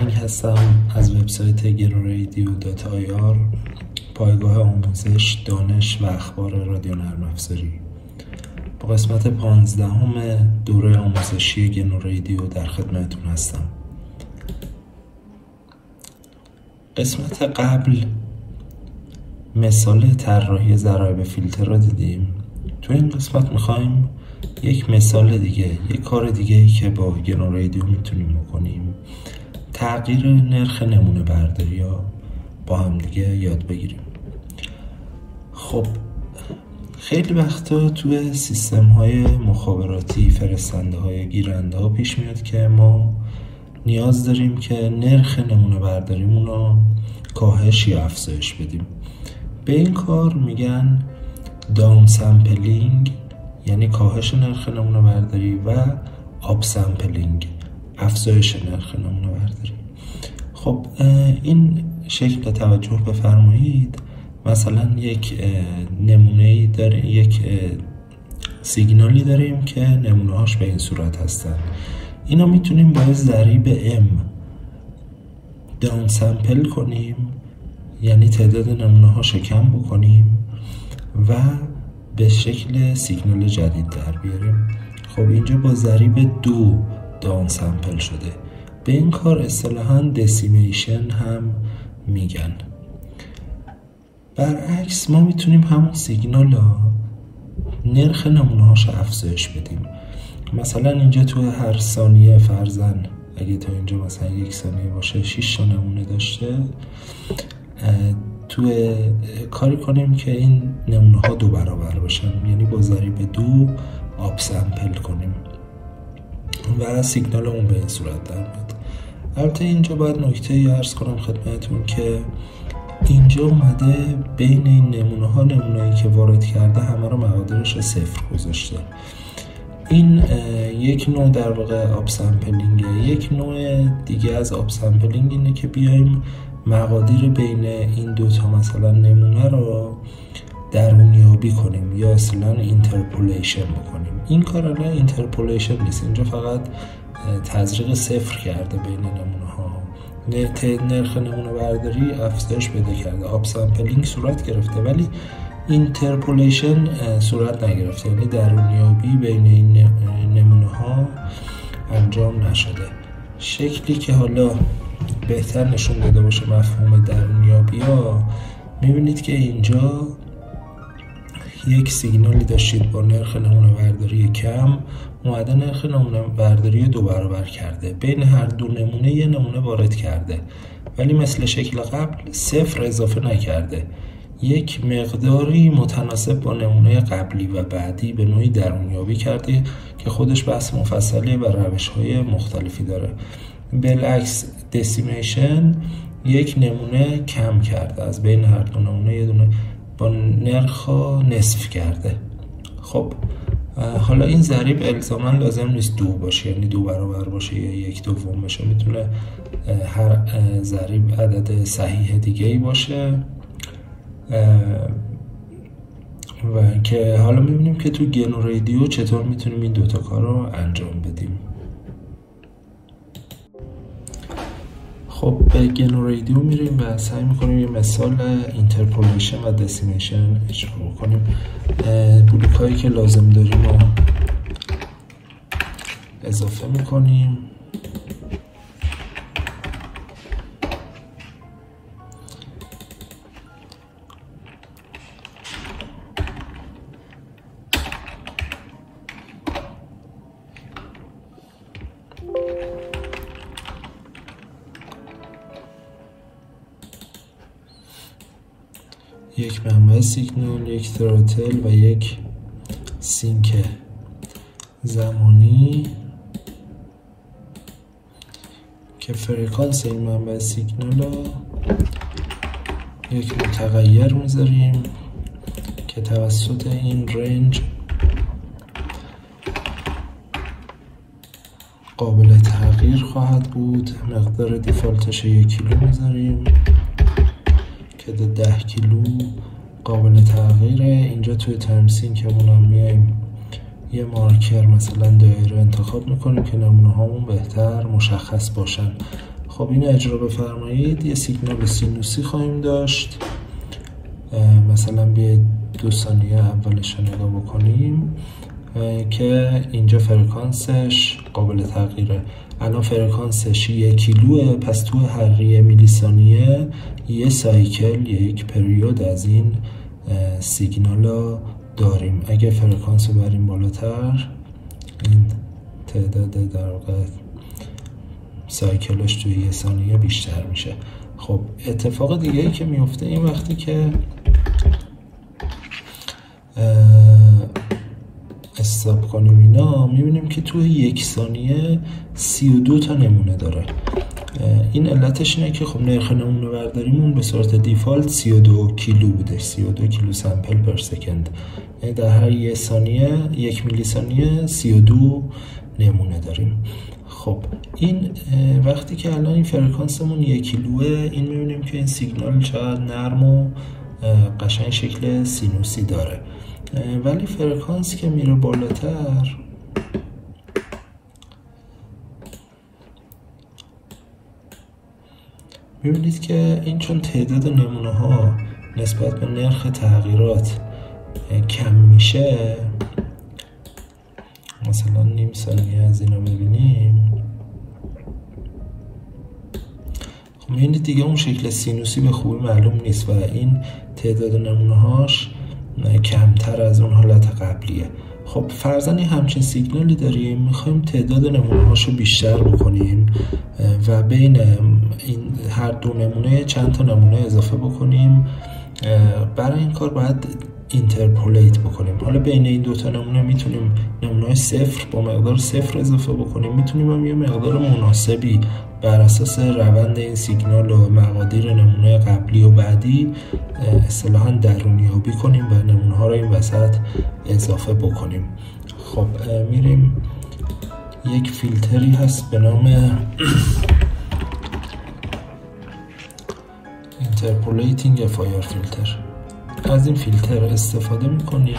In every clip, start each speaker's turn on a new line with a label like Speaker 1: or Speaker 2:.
Speaker 1: فرهنگ هستم از وبسایت genoradio.ir، پایگاه آموزش، دانش و اخبار رادیو نرم افزاری. با قسمت 15 دوره آموزشی گنورادیو در خدمتتون هستم. قسمت قبل مثال طراحی ضرایب فیلتر را دیدیم. تو این قسمت میخوایم یک مثال دیگه، یک کار دیگه که با گنورادیو میتونیم بکنیم، تغییر نرخ نمونه برداری ها با هم دیگه یاد بگیریم. خب خیلی وقتا توی سیستم های مخابراتی، فرستنده های گیرنده ها پیش میاد که ما نیاز داریم که نرخ نمونه برداریمون رو کاهش یا افزایش بدیم. به این کار میگن داون سامپلینگ، یعنی کاهش نرخ نمونه برداری، و آپ سامپلینگ، افزایش نرخ نمونه برداری. خب این شکل توجه بفرمایید. مثلا یک نمونه‌ای داریم، یک سیگنالی داریم که نمونه هاش به این صورت هستن. اینا میتونیم با ضریب M داون سامپل کنیم، یعنی تعداد نمونه هاش کم بکنیم و به شکل سیگنال جدید در بیاریم. خب اینجا با ضریب 2 داون سامپل شده. به این کار اصطلاحاً دسیمیشن هم میگن. برعکس ما میتونیم همون سیگنال نرخ نمونه هاش افزایش بدیم. مثلا اینجا تو هر ثانیه فرضاً اگه تا اینجا مثلا 1 ثانیه باشه 6 تا نمونه داشته، تو کاری کنیم که این نمونه ها 2 برابر باشن، یعنی با ضریب 2 آپ سامپل کنیم و سیگنال اون به این صورت در میاد. البته اینجا باید نکته عرض کنم خدمتتون که اینجا اومده بین این نمونه‌ای که وارد کرده همه رو مقادیرش 0 گذاشته. این یک نوع در واقع آپ سامپلینگه. یک نوع دیگه از آپ سامپلینگ اینه که بیایم مقادیر بین این دوتا مثلا نمونه رو درونیابی کنیم یا اصلا اینترپولیشن بکنیم. این کار الان اینترپولیشن نیست، اینجا فقط تزریق 0 کرده بین نمونه ها، نرخ نمونه برداری افزایش پیدا کرده، آپ سامپلینگ صورت گرفته ولی اینترپولیشن صورت نگرفته، یعنی درونیابی بین این نمونه ها انجام نشده. شکلی که حالا بهتر نشون داده باشه مفهوم درونیابی ها، میبینید که اینجا یک سیگنالی داشتید با نرخ نمونه برداری کم، اومده نرخ نمونه برداری 2 برابر کرده، بین هر دو نمونه یه نمونه وارد کرده ولی مثل شکل قبل 0 اضافه نکرده، یک مقداری متناسب با نمونه قبلی و بعدی به نوعی درونیابی کرده که خودش بحث مفصلی و روش‌های مختلفی داره. بالعکس دسیمیشن یک نمونه کم کرده، از بین هر دو نمونه یه دونه با نرخ نصف کرده. خب حالا این ضریب الزاما لازم نیست 2 باشه، یعنی 2 برابر باشه یا 1/2 باشه، میتونه هر ضریب عدد صحیح دیگه ای باشه و که حالا میبینیم که تو گنورادیو چطور میتونیم این دوتا کار رو انجام بدیم. خب به گنورادیو میریم و سعی میکنیم یه مثال اینترپولیشن و دسیمیشن اجرا کنیم. بلوک هایی که لازم داریم رو اضافه میکنیم. یک منبع سیگنال، یک تراتل و یک سینک زمانی که فرکانس این منبع سیگنال رو یک متغیر میذاریم که توسط این رنج قابل تغییر خواهد بود. مقدار دیفالتش 1 کیلو میذاریم که 10 کیلو قابل تغییره. اینجا توی تایم سینکمون هم میایم یه مارکر مثلا دایره انتخاب میکنیم که نمونه هامون بهتر مشخص باشن. خب این اجرا بفرمایید. یه سیگنال سینوسی خواهیم داشت، مثلا بیاید 2 ثانیه اولش رو نگاه بکنیم که اینجا فرکانسش قابل تغییره. الان فرکانسش 1 کیلوه، پس تو هر 1 میلی ثانیه یه سایکل، یک پریود از این سیگنال رو داریم. اگه فرکانس رو بریم بالاتر، این تعداد در واقع سایکلش توی 1 ثانیه بیشتر میشه. خب اتفاق دیگه ای که میفته این وقتی که استاپ کنیم اینا، میبینیم که توی 1 ثانیه 32 تا نمونه داره. این علتش اینه که خب نرخ نمونه برداریمون به صورت دیفالت 32 کیلو بوده، 32 کیلو سامپل پر سکند. یعنی در هر 1 ثانیه، 1 میلی ثانیه 32 نمونه داریم. خب این وقتی که الان این فرکانسمون 1 کیلوه، این میبینیم که این سیگنال چقدر نرم و قشنگ شکل سینوسی داره. ولی فرکانس که میره بالاتر، میبینید که این چون تعداد نمونه ها نسبت به نرخ تغییرات کم میشه، مثلا نیم ثانیه از اینا ببینیم، خب میبینید دیگه اون شکل سینوسی به خوبی معلوم نیست و این تعداد نمونه هاش کمتر از اون حالت قبلیه. خب فرضاً همچین سیگنالی داریم، میخوایم تعداد نمونه هاشو بیشتر بکنیم و بین این هر 2 نمونه چند تا نمونه اضافه بکنیم. برای این کار باید اینترپولیت بکنیم. حالا بین این 2 تا نمونه میتونیم نمونه 0 با مقدار 0 اضافه بکنیم، میتونیم هم یه مقدار مناسبی بر اساس روند این سیگنال و مقادیر نمونه قبلی و بعدی اصطلاحاً درونیابی کنیم و نمونه ها رو این وسط اضافه بکنیم. خب میریم، یک فیلتری هست به نام اینترپولیتینگ فایر فیلتر. از این فیلتر استفاده میکنیم.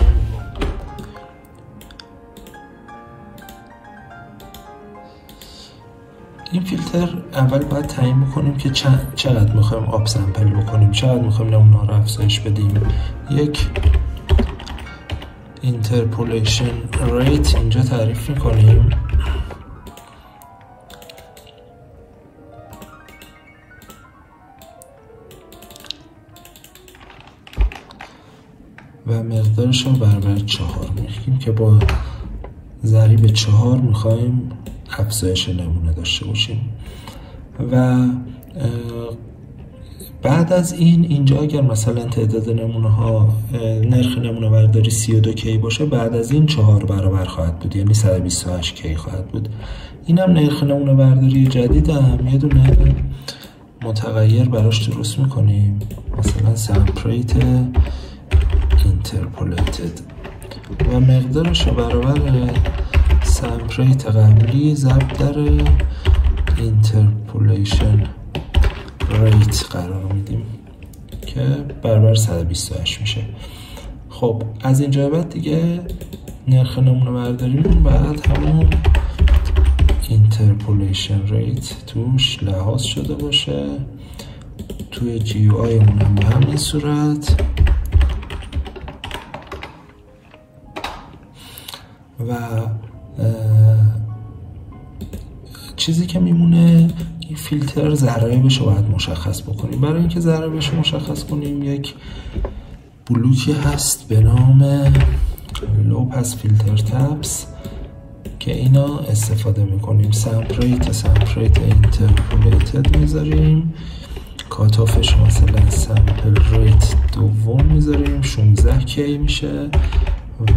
Speaker 1: این فیلتر اول باید تعیین میکنیم که چقدر میخوایم آپ سامپل بکنیم، چقدر میخوایم نمونه ها رو افزایش بدیم. یک اینترپولیشن ریت اینجا تعریف میکنیم. و مقدارش رو برابر 4 میگیم که با ضریب 4 میخوایم افزایش نمونه داشته باشیم. و بعد از اینجا اگر مثلا تعداد نمونه ها، نرخ نمونه برداری 32 کی باشه، بعد از این 4 برابر خواهد بود، یعنی 128 کی خواهد بود. این هم نرخ نمونه برداری جدید هم یه دونه متغیر براش درست میکنیم، مثلا سامپل ریت اینترپولیتد و مقدارش رو برابر سامپل ریت قبلی ضرب در اینترپولیشن ریت قرار میدیم که برابر 128 میشه. خب از اینجا بعد دیگه نرخ نمونه برداریمون بعد همون اینترپولیشن ریت توش لحاظ شده باشه. توی جی او آی مون هم به همین صورت. و چیزی که میمونه این فیلتر ضرایبش رو باید مشخص بکنیم. برای اینکه ضرایبش رو مشخص کنیم یک بلوکی هست به نام لو پاس فیلتر تپس که اینا استفاده میکنیم. سامپل ریت اینترپولیتد میذاریم، کاتافش مثلا سامپل ریت دوم میذاریم 16 کی میشه و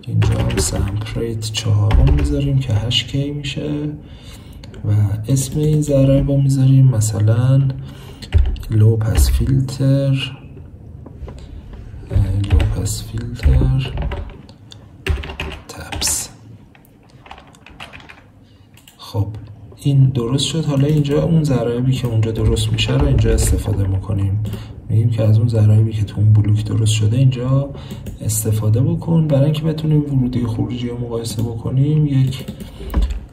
Speaker 1: اینجا هم سامپل ریت 4 میذاریم که 8 کی میشه و اسم این ضرایب رو میذاریم مثلا لو پاس فیلتر تپس. خب این درست شد. حالا اینجا اون ضرایبی که اونجا درست میشه رو اینجا استفاده میکنیم. میگیم که از اون ضرایبی که تو اون بلوک درست شده اینجا استفاده بکن. برای اینکه بتونیم ورودی و خروجی رو مقایسه بکنیم یک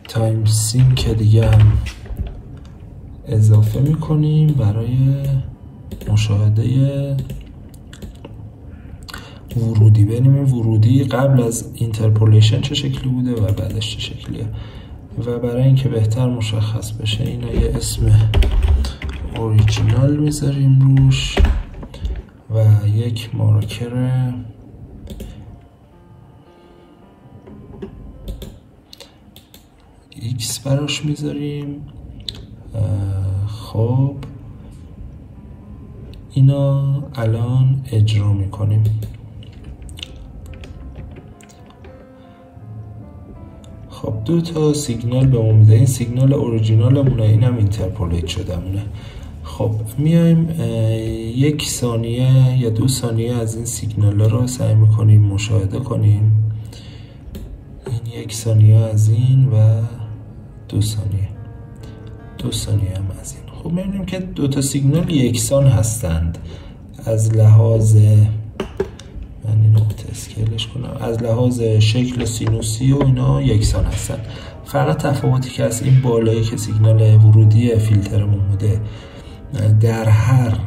Speaker 1: تایم سینک دیگه هم اضافه میکنیم برای مشاهده ورودی. ببینیم این ورودی قبل از اینترپولیشن چه شکلی بوده و بعدش چه شکلیه. و برای اینکه بهتر مشخص بشه اینا یه اسم اوریجینال میذاریم روش و یک مارکر X براش میذاریم. خب اینا الان اجرا میکنیم. خب دو تا سیگنال به ما میده. این سیگنال اوریجینالمونه، این هم اینترپولیت شدهمونه. خب میایم 1 ثانیه یا 2 ثانیه از این سیگنال رو سعی میکنیم مشاهده کنیم. این 1 ثانیه از این و 2 ثانیه هم از این. خب میبینیم که دو تا سیگنال یکسان هستند از لحاظ، من این نقطه اسکیلش کنم، از لحاظ شکل سینوسی و اینا یکسان هستن. فقط تفاوتی که از این بالایی که سیگنال ورودی فیلترمون بوده در هر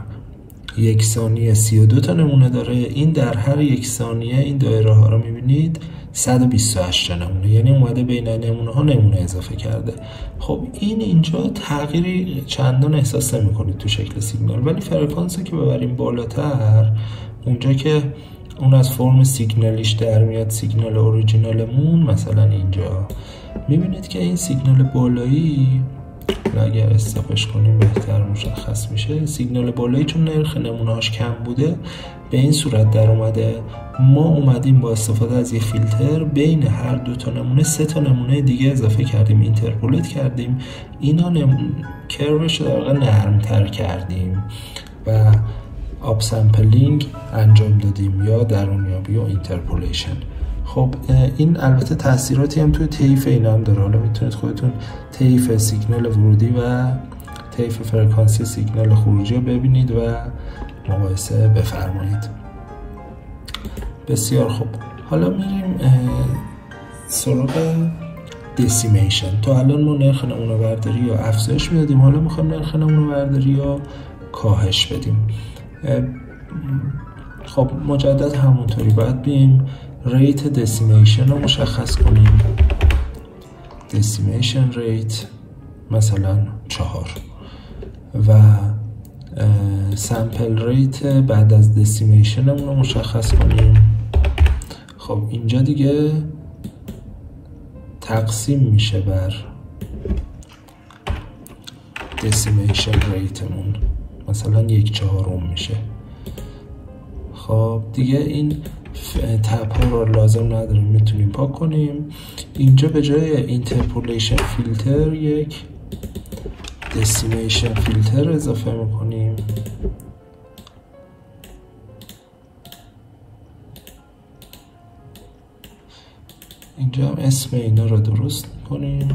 Speaker 1: 1 ثانیه 32 تا نمونه داره، این در هر 1 ثانیه این دایره ها رو میبینید 128 تا نمونه، یعنی اومده بین نمونه ها نمونه اضافه کرده. خب این اینجا تغییری چندان احساس نمی‌کنید تو شکل سیگنال، ولی فرکانسی که ببریم بالاتر، اونجا که اون از فرم سیگنالیش در میاد، سیگنال اوریجینالمون مثلا اینجا میبینید که این سیگنال بالایی اگر استاپش کنیم بهتر مشخص میشه. سیگنال بالایی چون نرخ نمونه‌هاش کم بوده به این صورت در اومده. ما اومدیم با استفاده از یه فیلتر بین هر 2 تا نمونه 3 تا نمونه دیگه اضافه کردیم، اینترپولیت کردیم، اینا کروش رو در واقع نرم‌تر کردیم و آپ سامپلینگ انجام دادیم یا درونیابی و اینترپولیشن. خب این البته تاثیراتی هم توی طیف اینا هم داره. حالا میتونید خودتون طیف سیگنال ورودی و طیف فرکانسی سیگنال خروجی رو ببینید و مقایسه بفرمایید. بسیار خوب، حالا میریم سراغ دسیمیشن. تا الان ما نرخ نمونه برداری یا افزایش میدادیم، حالا میخوایم نرخ نمونه برداری یا کاهش بدیم. خب مجدد همونطوری باید بیم ریت دسیمیشن رو مشخص کنیم. دسیمیشن ریت مثلا 4 و سامپل ریت بعد از دسیمیشن رو مشخص کنیم. خب اینجا دیگه تقسیم میشه بر دسیمیشن ریتمون، مثلا 1/4 میشه. خب دیگه این تب ها رو لازم نداریم، میتونیم پاک کنیم. اینجا به جای اینترپولیشن فیلتر یک دسیمیشن فیلتر اضافه میکنیم. اینجا هم اسم اینا رو درست کنیم.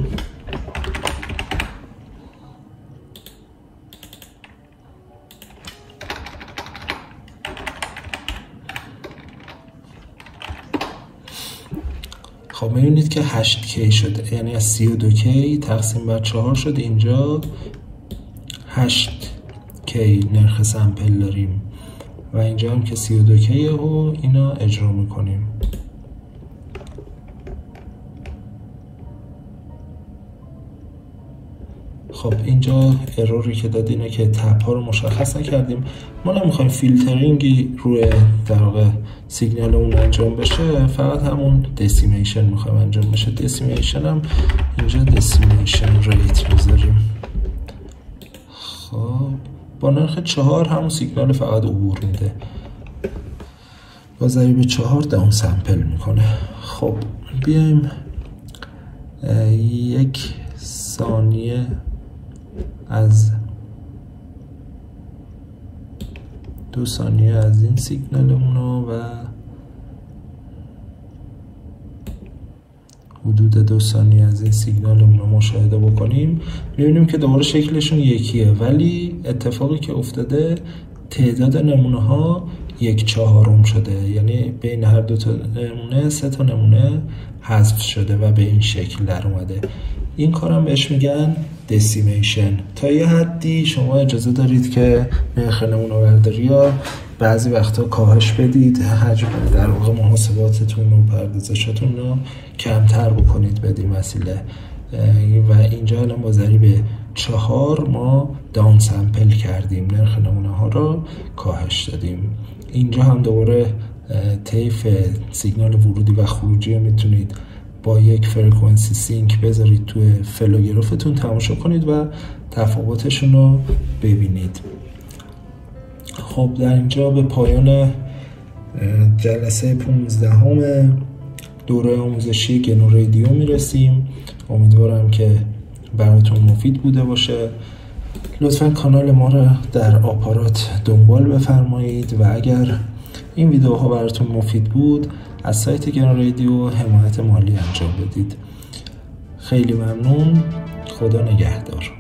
Speaker 1: خب میبینید که 8K شده، یعنی از 32K تقسیم بر 4 شد. اینجا 8K نرخ سامپل داریم و اینجا هم که 32K و اینا اجرا میکنیم. خب اینجا اروری که داد اینه که تپ ها رو مشخص نکردیم. ما نمیخوایم فیلترینگی روی در واقع سیگنال اون انجام بشه، فقط همون دسیمیشن میخوایم انجام بشه. دسیمیشن هم اینجا دسیمیشن ریت میذاریم. خب با نرخ 4 همون سیگنال فقط عبور میده، با ضریب 4 داون سامپل میکنه. خب بیایم 1 ثانیه از 2 ثانیه از این سیگنالمونو و حدود 2 ثانیه از این سیگنالمون رو مشاهده بکنیم. میبینیم که دوباره شکلشون یکیه، ولی اتفاقی که افتاده تعداد نمونه ها 1/4 شده، یعنی بین هر 2 تا نمونه 3 تا نمونه حذف شده و به این شکل در اومده. این کارم بهش میگن دسیمیشن. تا یه حدی شما اجازه دارید که نرخ نمونه برداری ها بعضی وقتا کاهش بدید، حجم در واقع محاسباتتون و پردازشاتون رو کمتر بکنید بدین وسیله. و اینجا الان با ضریب 4 ما داون سمپل کردیم، نرخ نمونه ها رو کاهش دادیم. اینجا هم دوباره طیف سیگنال ورودی و خروجی رو میتونید با یک فرکانسی سینک بذارید توی فلوگرافتون تماشا کنید و تفاوتشون رو ببینید. خب در اینجا به پایان جلسه 15 دوره آموزشی گنو رادیو میرسیم. امیدوارم که براتون مفید بوده باشه. لطفا کانال ما رو در آپارات دنبال بفرمایید و اگر این ویدیوها براتون مفید بود از سایت گنو رادیو حمایت مالی انجام بدید. خیلی ممنون. خدا نگهدار.